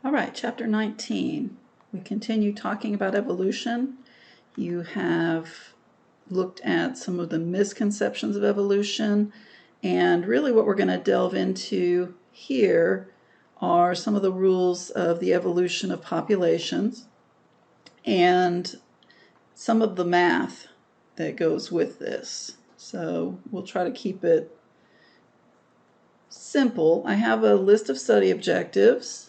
All right, chapter 19. We continue talking about evolution. You have looked at some of the misconceptions of evolution, and really what we're going to delve into here are some of the rules of the evolution of populations and some of the math that goes with this. So we'll try to keep it simple. I have a list of study objectives.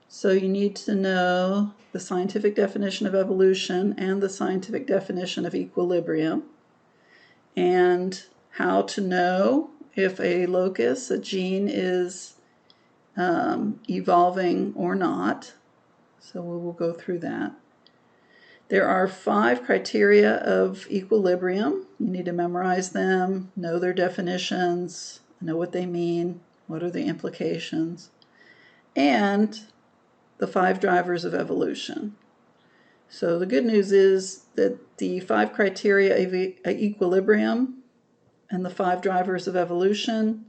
So you need to know the scientific definition of evolution and the scientific definition of equilibrium, and how to know if a locus, a gene, is evolving or not. So we will go through that. There are 5 criteria of equilibrium. You need to memorize them, know their definitions, know what they mean, what are the implications, and the 5 drivers of evolution. So the good news is that the 5 criteria of equilibrium and the 5 drivers of evolution,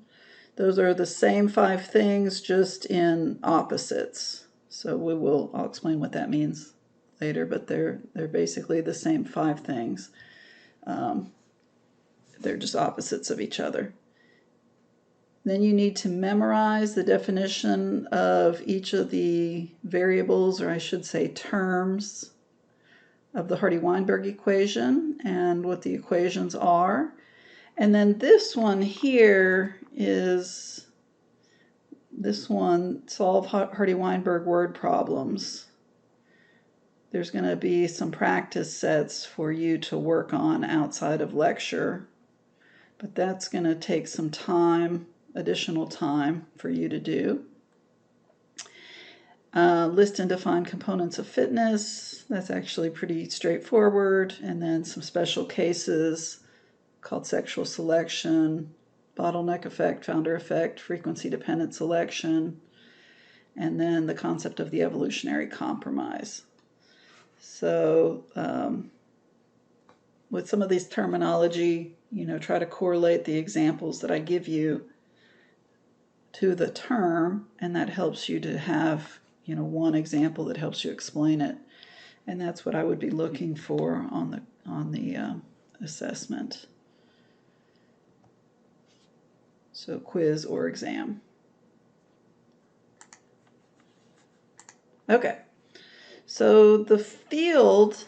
those are the same 5 things, just in opposites. So I'll explain what that means later, but they're basically the same 5 things. They're just opposites of each other. Then you need to memorize the definition of each of the variables, or I should say terms, of the Hardy-Weinberg equation and what the equations are. And then this one here is, solve Hardy-Weinberg word problems. There's going to be some practice sets for you to work on outside of lecture, but that's going to take some time, additional time for you to do. List and define components of fitness. That's actually pretty straightforward. And then some special cases called sexual selection, bottleneck effect, founder effect, frequency dependent selection, and then the concept of the evolutionary compromise. So with some of these terminology, try to correlate the examples that I give you to the term, and that helps you to have one example that helps you explain it. And that's what I would be looking for on the assessment. So quiz or exam. Okay, so the field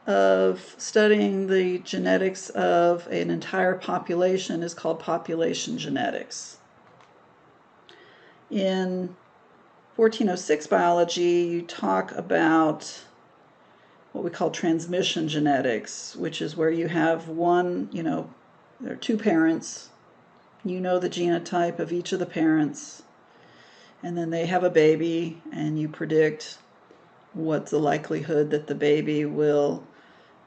of studying the genetics of an entire population is called population genetics. In 1406 biology, you talk about what we call transmission genetics, which is where you have one, there are 2 parents, you know the genotype of each of the parents, and then they have a baby, and you predict what's the likelihood that the baby will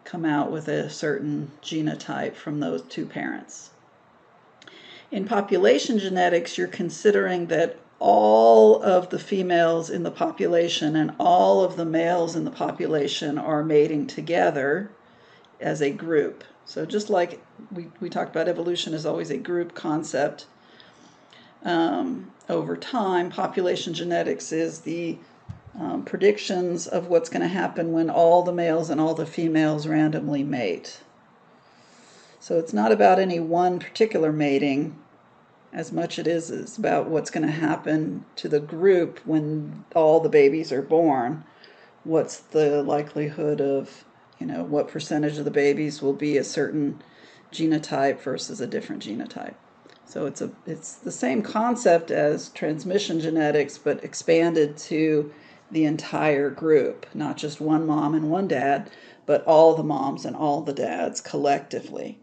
come out with a certain genotype from those 2 parents. In population genetics, you're considering that all of the females in the population and all of the males in the population are mating together as a group. So just like we talked about, evolution is always a group concept. Over time, population genetics is the predictions of what's going to happen when all the males and all the females randomly mate. So it's not about any one particular mating as much as it is about what's going to happen to the group when all the babies are born. What's the likelihood of, what percentage of the babies will be a certain genotype versus a different genotype. So it's the same concept as transmission genetics, but expanded to the entire group, not just one mom and one dad, but all the moms and all the dads collectively.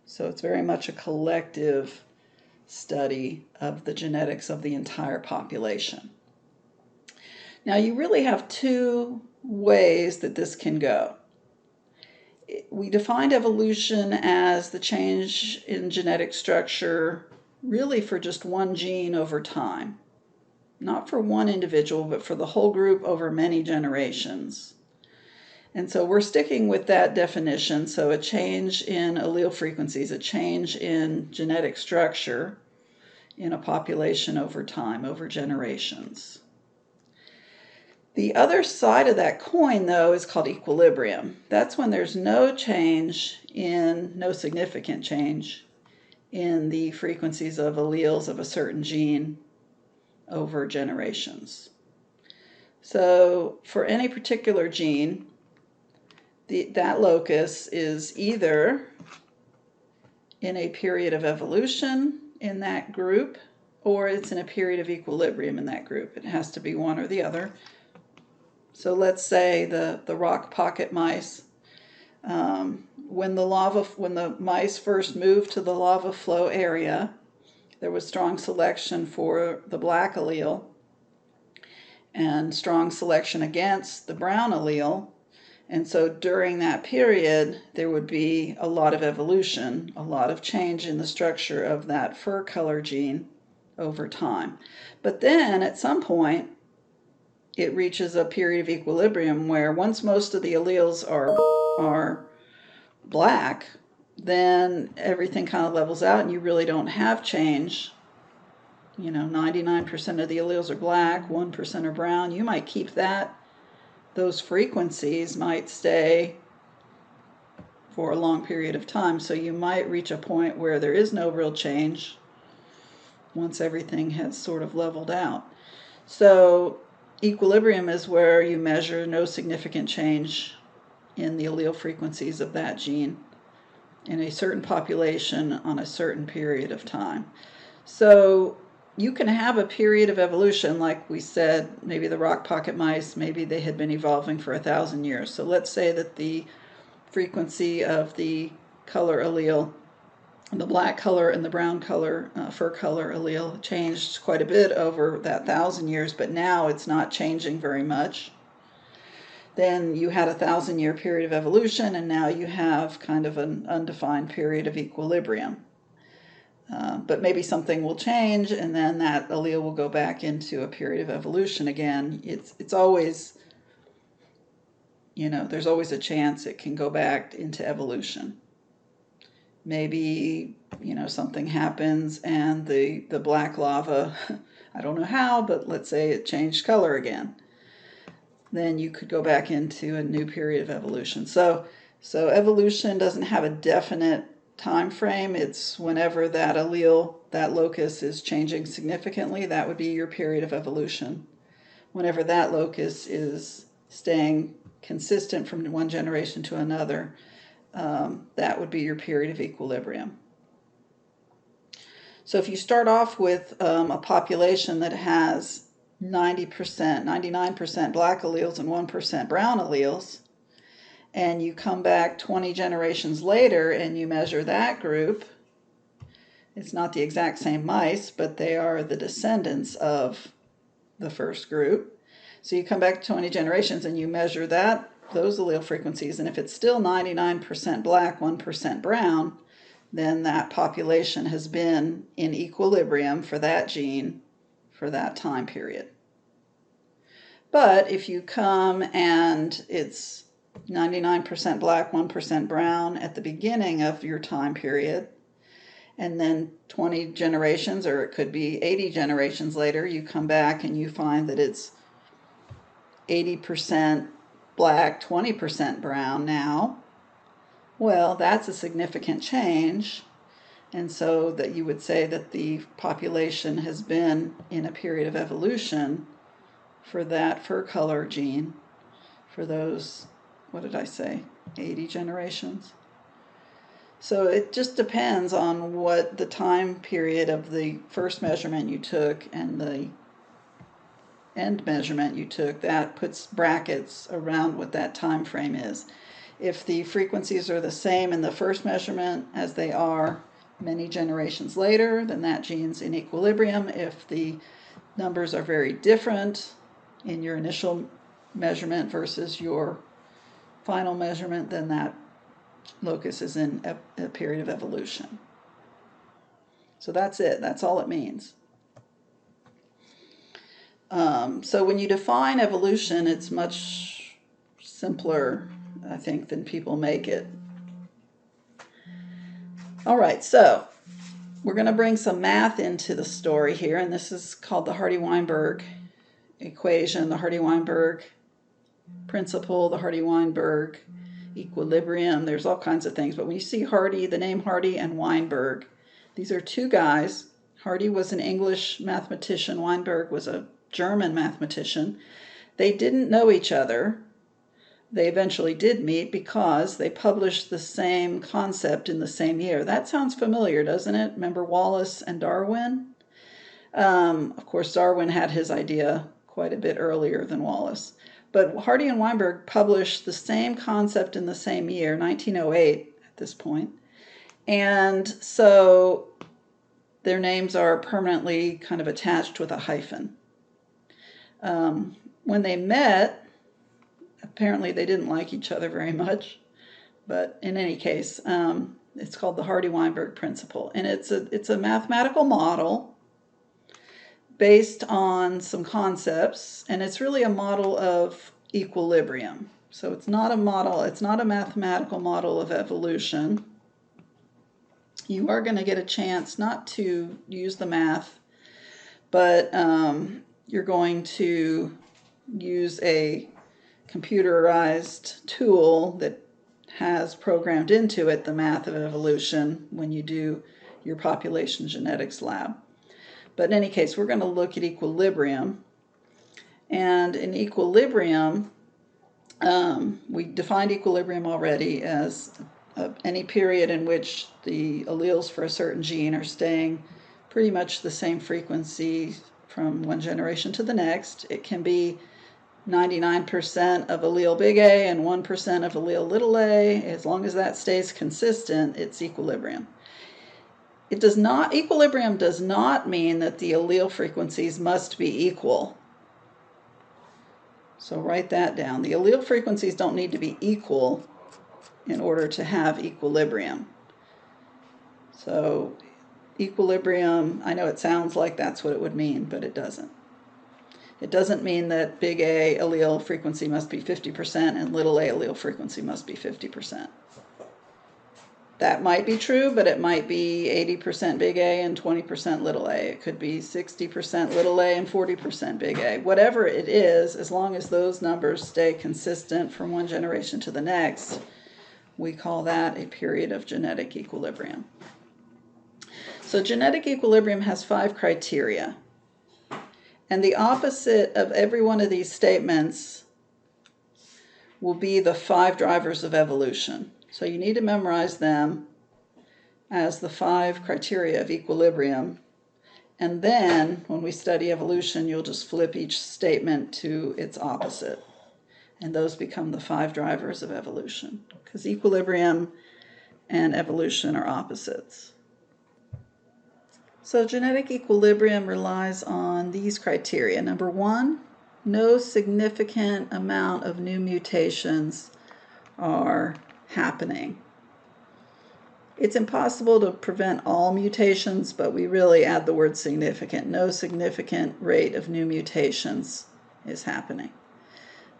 So it's very much a collective study of the genetics of the entire population. Now, you really have 2 ways that this can go. We defined evolution as the change in genetic structure really for just one gene over time. Not for one individual, but for the whole group over many generations. And so we're sticking with that definition. So a change in allele frequencies, a change in genetic structure in a population over time, over generations. The other side of that coin, though, is called equilibrium. That's when there's no significant change in the frequencies of alleles of a certain gene over generations. So for any particular gene, that locus is either in a period of evolution in that group, or it's in a period of equilibrium in that group. It has to be one or the other. So let's say the rock pocket mice, when the mice first moved to the lava flow area, there was strong selection for the black allele and strong selection against the brown allele. And so during that period, there would be a lot of evolution, a lot of change in the structure of that fur color gene over time. But then at some point, it reaches a period of equilibrium where once most of the alleles are black, then everything kind of levels out and you really don't have change. 99% of the alleles are black, 1% are brown. You might keep those frequencies might stay for a long period of time. So you might reach a point where there is no real change once everything has sort of leveled out. So equilibrium is where you measure no significant change in the allele frequencies of that gene in a certain population on a certain period of time. So you can have a period of evolution, like we said, maybe the rock pocket mice, maybe they had been evolving for 1,000 years. So let's say that the frequency of the color allele, the black color and the brown color, fur color allele changed quite a bit over that 1,000 years, but now it's not changing very much. Then you had a 1,000-year period of evolution, and now you have kind of an undefined period of equilibrium. But maybe something will change, and then that allele will go back into a period of evolution again. It's always, there's always a chance it can go back into evolution. Maybe, something happens and the black lava, I don't know how, but let's say it changed color again. Then you could go back into a new period of evolution. So evolution doesn't have a definite time frame. It's whenever that allele, that locus is changing significantly, that would be your period of evolution. Whenever that locus is staying consistent from one generation to another, that would be your period of equilibrium. So if you start off with a population that has 90%, 99% black alleles and 1% brown alleles, and you come back 20 generations later and you measure that group, it's not the exact same mice, but they are the descendants of the first group. So you come back 20 generations and you measure those allele frequencies, and if it's still 99% black, 1% brown, then that population has been in equilibrium for that gene for that time period. But if you come and it's 99% black, 1% brown at the beginning of your time period, and then 20 generations, or it could be 80 generations later, you come back and you find that it's 80% black, 20% brown now, well, that's a significant change. And so that you would say that the population has been in a period of evolution for that fur color gene for those, what did I say, 80 generations? So it just depends on what the time period of the first measurement you took and the end measurement you took. That puts brackets around what that time frame is. If the frequencies are the same in the first measurement as they are many generations later, then that gene's in equilibrium. If the numbers are very different in your initial measurement versus your final measurement, then that locus is in a period of evolution. So that's it. That's all it means. So when you define evolution, it's much simpler, I think, than people make it. All right, so we're going to bring some math into the story here, and this is called the Hardy-Weinberg equation, the Hardy-Weinberg principle, the Hardy-Weinberg equilibrium. There's all kinds of things. But when you see Hardy, the name Hardy and Weinberg, these are two guys. Hardy was an English mathematician. Weinberg was a German mathematician. They didn't know each other. They eventually did meet because they published the same concept in the same year. That sounds familiar, doesn't it? Remember Wallace and Darwin? Of course, Darwin had his idea quite a bit earlier than Wallace. But Hardy and Weinberg published the same concept in the same year, 1908 at this point. And so their names are permanently kind of attached with a hyphen. When they met, apparently they didn't like each other very much. But in any case, it's called the Hardy-Weinberg principle. And it's a mathematical model based on some concepts, and it's really a model of equilibrium. So it's not a mathematical model of evolution. You are going to get a chance not to use the math, but you're going to use a computerized tool that has programmed into it the math of evolution when you do your population genetics lab. But in any case, we're going to look at equilibrium. And in equilibrium, we defined equilibrium already as any period in which the alleles for a certain gene are staying pretty much the same frequency from one generation to the next. It can be 99% of allele big A and 1% of allele little a. As long as that stays consistent, it's equilibrium. Equilibrium does not mean that the allele frequencies must be equal. So write that down. The allele frequencies don't need to be equal in order to have equilibrium. So equilibrium, I know it sounds like that's what it would mean, but it doesn't. It doesn't mean that big A allele frequency must be 50% and little a allele frequency must be 50%. That might be true, but it might be 80% big A and 20% little a. It could be 60% little a and 40% big A. Whatever it is, as long as those numbers stay consistent from one generation to the next, we call that a period of genetic equilibrium. So genetic equilibrium has 5 criteria. And the opposite of every one of these statements will be the 5 drivers of evolution. So you need to memorize them as the 5 criteria of equilibrium. And then when we study evolution, you'll just flip each statement to its opposite. And those become the 5 drivers of evolution, because equilibrium and evolution are opposites. So genetic equilibrium relies on these criteria. Number 1, no significant amount of new mutations are happening. It's impossible to prevent all mutations, but we really add the word significant. No significant rate of new mutations is happening.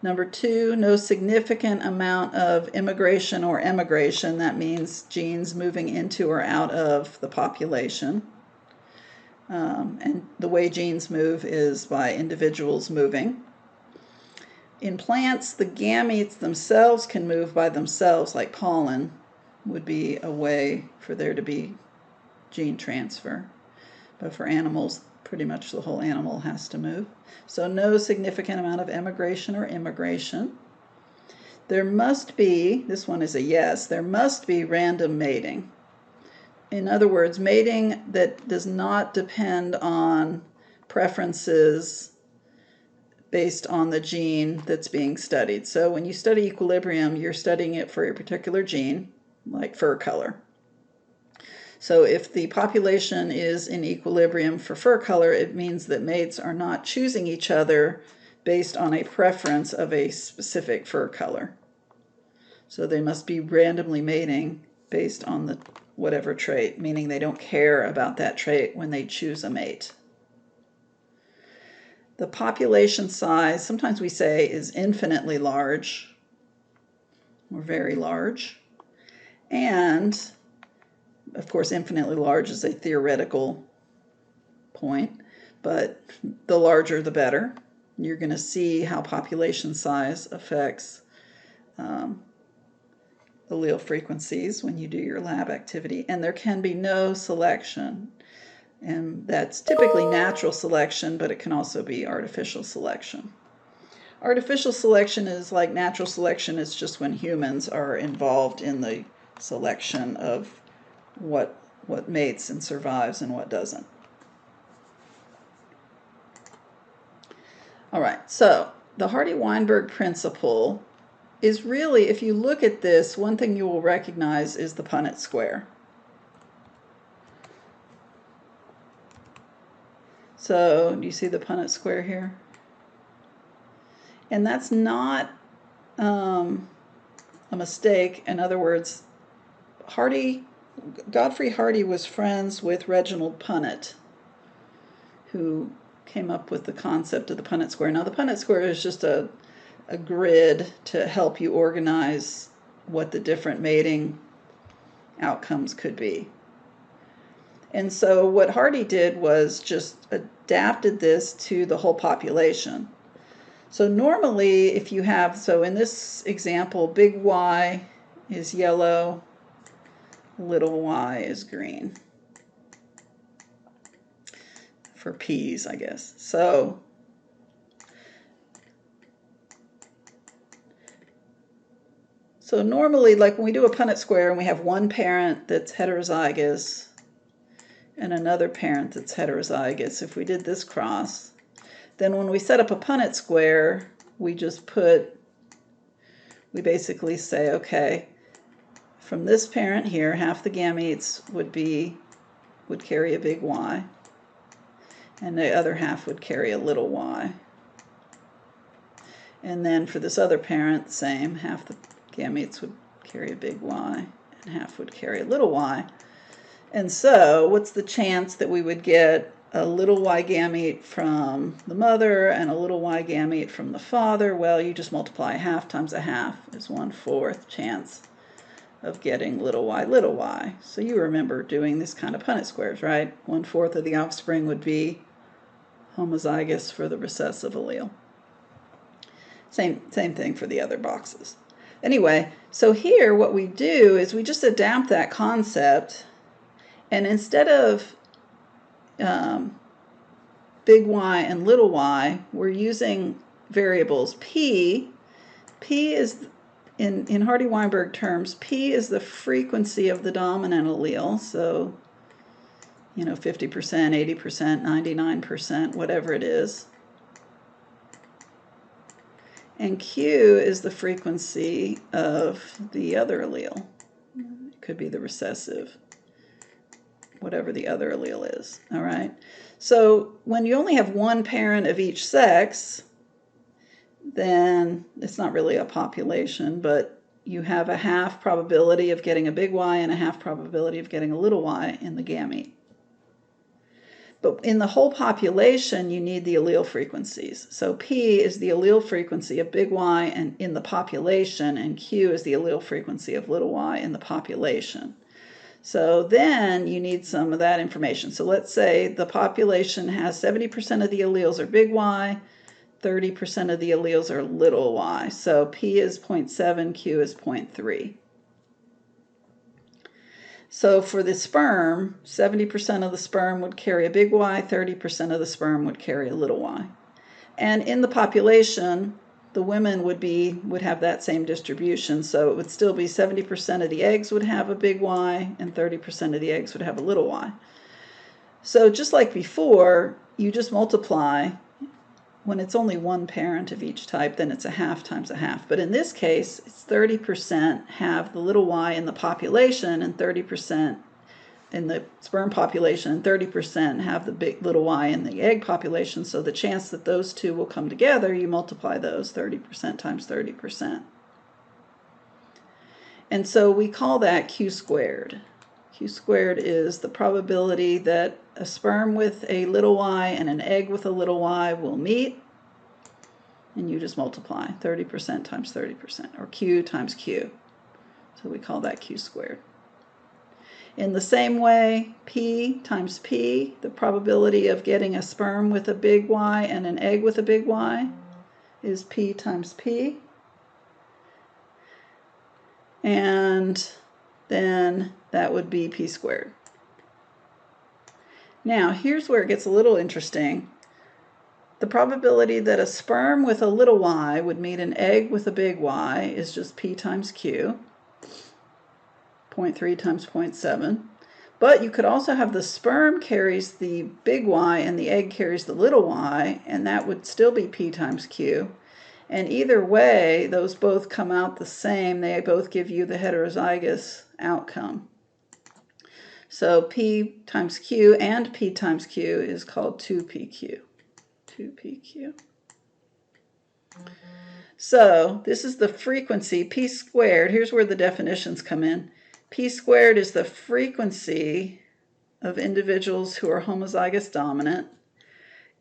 Number 2, no significant amount of immigration or emigration. That means genes moving into or out of the population. And the way genes move is by individuals moving. In plants, the gametes themselves can move by themselves, like pollen would be a way for there to be gene transfer. But for animals, pretty much the whole animal has to move. So no significant amount of emigration or immigration. There must be, this one is a yes, there must be random mating. In other words, mating that does not depend on preferences based on the gene that's being studied. So when you study equilibrium, you're studying it for a particular gene, like fur color. So if the population is in equilibrium for fur color, it means that mates are not choosing each other based on a preference of a specific fur color. So they must be randomly mating based on the whatever trait, meaning they don't care about that trait when they choose a mate. The population size, sometimes we say, is infinitely large or very large. And, of course, infinitely large is a theoretical point, but the larger the better. You're going to see how population size affects allele frequencies when you do your lab activity. And there can be no selection. And that's typically natural selection, but it can also be artificial selection. Artificial selection is like natural selection. It's just when humans are involved in the selection of what mates and survives and what doesn't. All right, so the Hardy-Weinberg principle is really, if you look at this, one thing you will recognize is the Punnett square. So do you see the Punnett square here? And that's not a mistake. In other words, Godfrey Hardy was friends with Reginald Punnett, who came up with the concept of the Punnett square. Now, the Punnett square is just a grid to help you organize what the different mating outcomes could be. And so what Hardy did was just adapted this to the whole population. So normally if you have, so in this example, big Y is yellow, little y is green. For peas, I guess. So normally, like when we do a Punnett square and we have one parent that's heterozygous and another parent that's heterozygous, if we did this cross, then when we set up a Punnett square, we basically say, okay, from this parent here, half the gametes would carry a big Y, and the other half would carry a little y. And then for this other parent, same, half the gametes would carry a big Y and half would carry a little y. And so what's the chance that we would get a little y gamete from the mother and a little y gamete from the father? Well, you just multiply half times a half is 1/4 chance of getting little y, little y. So you remember doing this kind of Punnett squares, right? 1/4 of the offspring would be homozygous for the recessive allele. Same thing for the other boxes. Anyway, so here what we do is we just adapt that concept, and instead of big Y and little y, we're using variables P. P is, in Hardy-Weinberg terms, P is the frequency of the dominant allele, so 50%, 80%, 99%, whatever it is. And Q is the frequency of the other allele. It could be the recessive, whatever the other allele is. All right. So when you only have one parent of each sex, then it's not really a population, but you have a half probability of getting a big Y and a half probability of getting a little y in the gamete. But in the whole population, you need the allele frequencies. So P is the allele frequency of big Y and in the population, and Q is the allele frequency of little y in the population. So then you need some of that information. So let's say the population has 70% of the alleles are big Y, 30% of the alleles are little y. So P is 0.7, Q is 0.3. So for the sperm, 70% of the sperm would carry a big Y, 30% of the sperm would carry a little y. And in the population, the women would have that same distribution. So it would still be 70% of the eggs would have a big Y and 30% of the eggs would have a little y. So just like before, you just multiply. When it's only one parent of each type, then it's a half times a half. But in this case, it's 30% have the little y in the population and 30% in the sperm population, and 30% have the big little y in the egg population. So the chance that those two will come together, you multiply those 30% times 30%. And so we call that Q squared. Q squared is the probability that a sperm with a little y and an egg with a little y will meet, and you just multiply 30% times 30%, or Q times Q. So we call that Q squared. In the same way, P times P, the probability of getting a sperm with a big Y and an egg with a big Y, is P times P. And then that would be P squared. Now, here's where it gets a little interesting. The probability that a sperm with a little y would meet an egg with a big Y is just P times Q, 0.3 times 0.7. But you could also have the sperm carries the big Y and the egg carries the little y, and that would still be P times Q. And either way, those both come out the same. They both give you the heterozygous outcome. So P times Q and P times Q is called 2PQ. 2PQ. So this is the frequency, P squared. Here's where the definitions come in. P squared is the frequency of individuals who are homozygous dominant.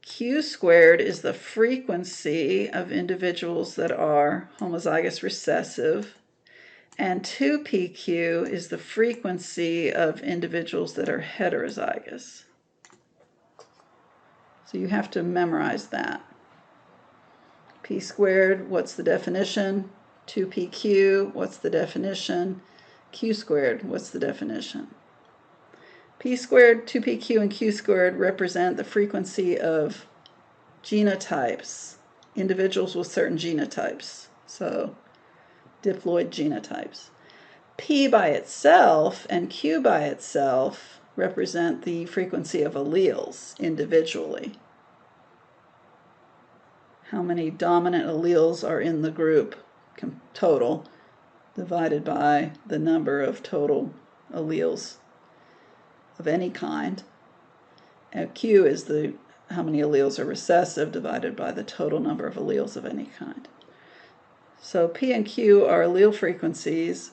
Q squared is the frequency of individuals that are homozygous recessive. And 2PQ is the frequency of individuals that are heterozygous. So you have to memorize that. P squared, what's the definition? 2PQ, what's the definition? Q squared, what's the definition? P squared, 2PQ, and Q squared represent the frequency of genotypes, individuals with certain genotypes, so diploid genotypes. P by itself and Q by itself represent the frequency of alleles individually. How many dominant alleles are in the group total, divided by the number of total alleles of any kind. And Q is how many alleles are recessive divided by the total number of alleles of any kind. So P and Q are allele frequencies.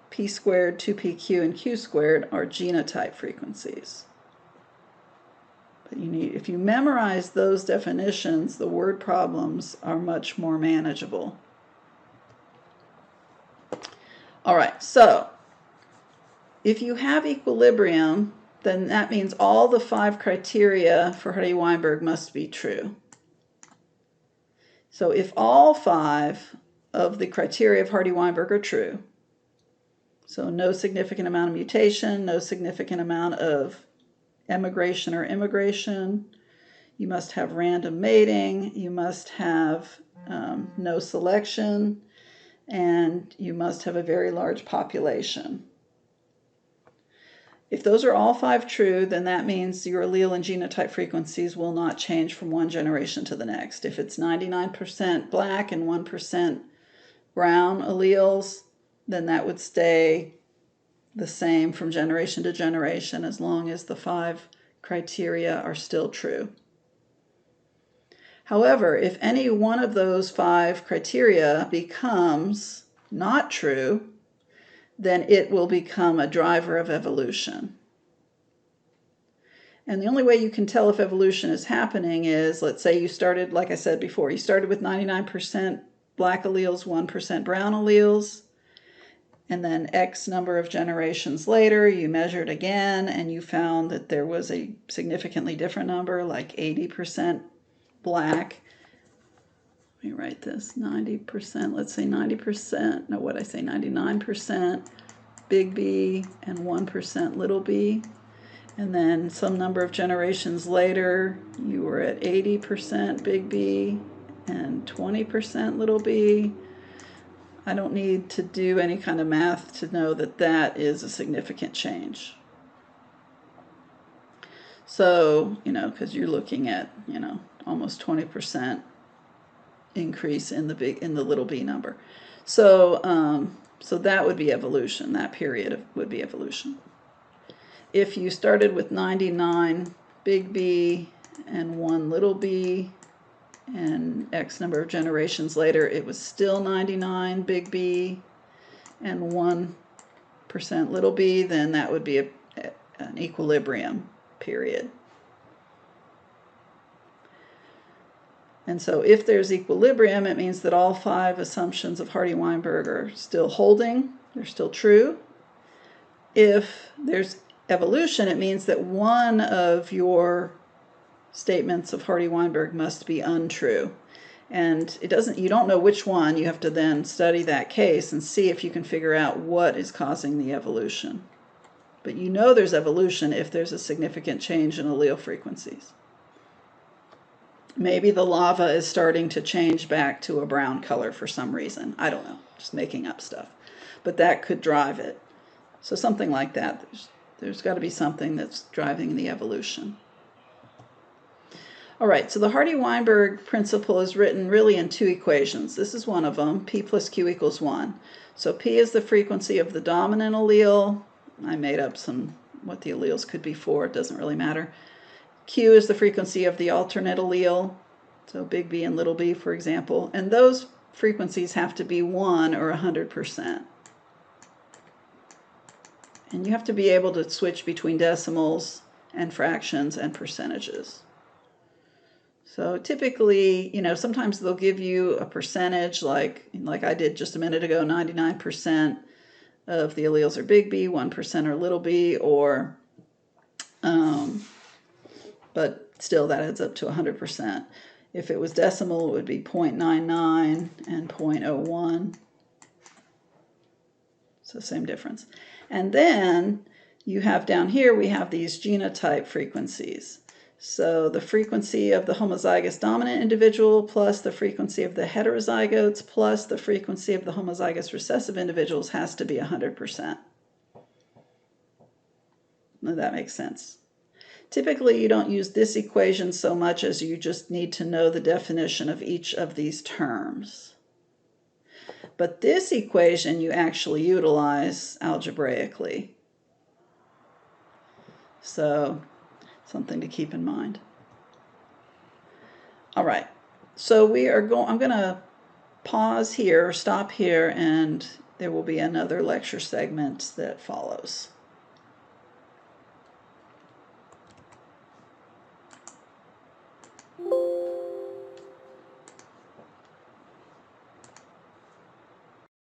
P squared, 2PQ, and Q squared are genotype frequencies. But if you memorize those definitions, the word problems are much more manageable. All right, so if you have equilibrium, then that means all the 5 criteria for Hardy-Weinberg must be true. So if all 5 of the criteria of Hardy-Weinberg are true, so no significant amount of mutation, no significant amount of emigration or immigration, you must have random mating, you must have no selection, and you must have a very large population. If those are all 5 true, then that means your allele and genotype frequencies will not change from one generation to the next. If it's 99% black and 1% brown alleles, then that would stay the same from generation to generation as long as the 5 criteria are still true. However, if any one of those 5 criteria becomes not true, then it will become a driver of evolution. And the only way you can tell if evolution is happening is, let's say you started, like I said before, you started with 99% black alleles, 1% brown alleles, and then X number of generations later, you measured again, and you found that there was a significantly different number, like 80% black. Let me write this, 90%, let's say 90%, no, what I say, 99% big B and 1% little b. And then some number of generations later, you were at 80% big B and 20% little b. I don't need to do any kind of math to know that that is a significant change. So, because you're looking at, almost 20% increase in the little b number. So, so that would be evolution. That period would be evolution. If you started with 99 big B and 1 little b, and X number of generations later, it was still 99 big B and 1% little b, then that would be an equilibrium period. And so if there's equilibrium, it means that all 5 assumptions of Hardy-Weinberg are still holding, they're still true. if there's evolution, it means that one of your statements of Hardy-Weinberg must be untrue. And you don't know which one. You have to then study that case and see if you can figure out what is causing the evolution. But you know there's evolution if there's a significant change in allele frequencies. Maybe the lava is starting to change back to a brown color for some reason. I don't know, just making up stuff. But that could drive it. So something like that. There's got to be something that's driving the evolution. All right, so the Hardy-Weinberg principle is written really in two equations. This is one of them, P plus Q equals 1. So P is the frequency of the dominant allele. I made up what the alleles could be for. It doesn't really matter. Q is the frequency of the alternate allele. So big B and little b, for example. And those frequencies have to be 1 or 100%. And you have to be able to switch between decimals and fractions and percentages. So typically, sometimes they'll give you a percentage like I did just a minute ago, 99% of the alleles are big B, 1% are little b, or, but still that adds up to 100%. If it was decimal, it would be 0.99 and 0.01. So same difference. And then you have down here, we have these genotype frequencies. So the frequency of the homozygous dominant individual plus the frequency of the heterozygotes plus the frequency of the homozygous recessive individuals has to be 100%. Now that makes sense. Typically, you don't use this equation so much as you just need to know the definition of each of these terms. But this equation you actually utilize algebraically. So something to keep in mind. All right, so I'm going to pause here, stop here, and there will be another lecture segment that follows.